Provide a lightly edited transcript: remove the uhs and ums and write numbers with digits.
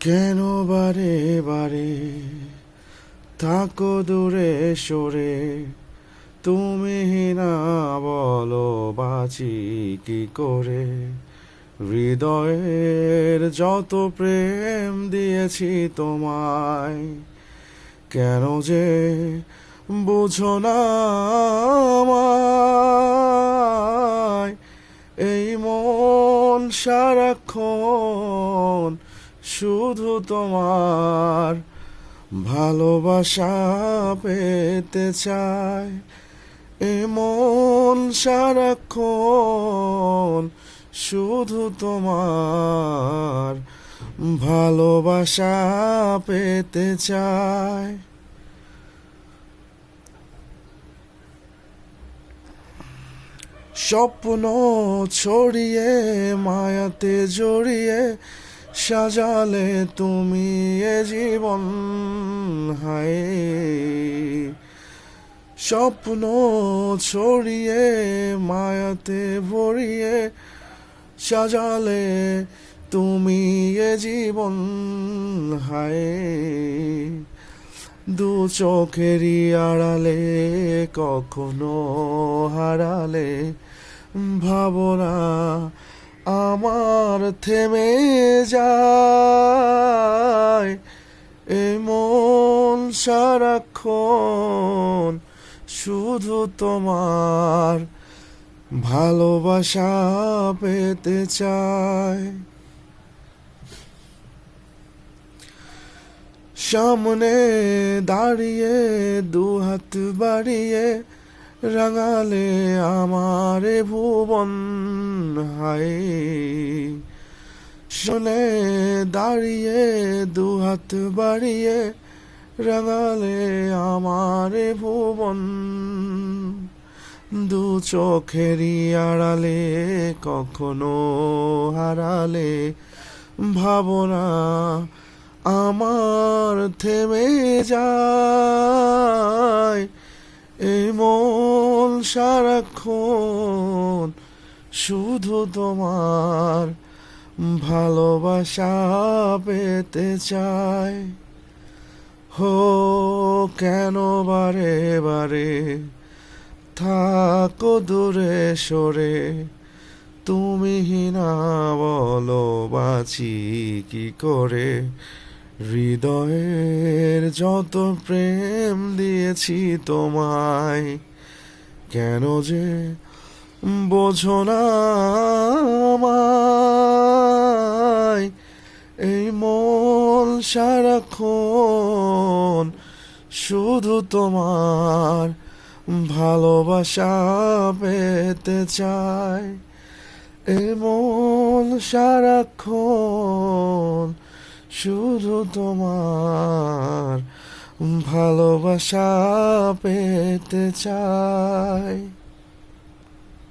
কেন বারে বারে থাকো দূরে সরে, তুমি না বলো বাঁচি কি করে। হৃদয়ের যত প্রেম দিয়েছি তোমায়, কেন যে বুঝো না আমায়। এই মন সারাক্ষণ শুধু তোমার ভালোবাসা পেতে চায়। এ মন সারাক্ষণ শুধু তোমার ভালোবাসা পেতে চায়। স্বপ্ন ছড়িয়ে মায়াতে জড়িয়ে সাজালে তুমি এ জীবন, হায়। স্বপ্ন ছড়িয়ে মায়াতে ভরিয়ে সাজালে তুমি এ জীবন, হায়। দু চোখেরই আড়ালে কখনো হারালে ভাবনা আমার থেমে যায়। এ মন সারাক্ষণ শুধু তোমার ভালোবাসা পেতে চায়। সামনে দাঁড়িয়ে দুহাত বাড়িয়ে রাঙালে আমার ভুবন, হায়। শোনে দাঁড়িয়ে দুহাত বাড়িয়ে রাঙালে আমার ভুবন। দু চোখেরই আড়ালে কখনো হারালে ভাবনা আমার থেমে যায়। এই মন সারাক্ষণ শুধু তোমার ভালোবাসা পেতে চায়। হো কেন বারে বারে থাকো দূরে সরে, তুমি না বলো বাঁচি কি করে। হৃদয়ের যত প্রেম দিয়েছি তোমায়, কেন যে বোঝো না আমায়। এই মন সারাক্ষণ শুধু তোমার ভালোবাসা পেতে চায়। এই মন সারাক্ষণ শুধু তোমার ভালোবাসা পেতে চায়।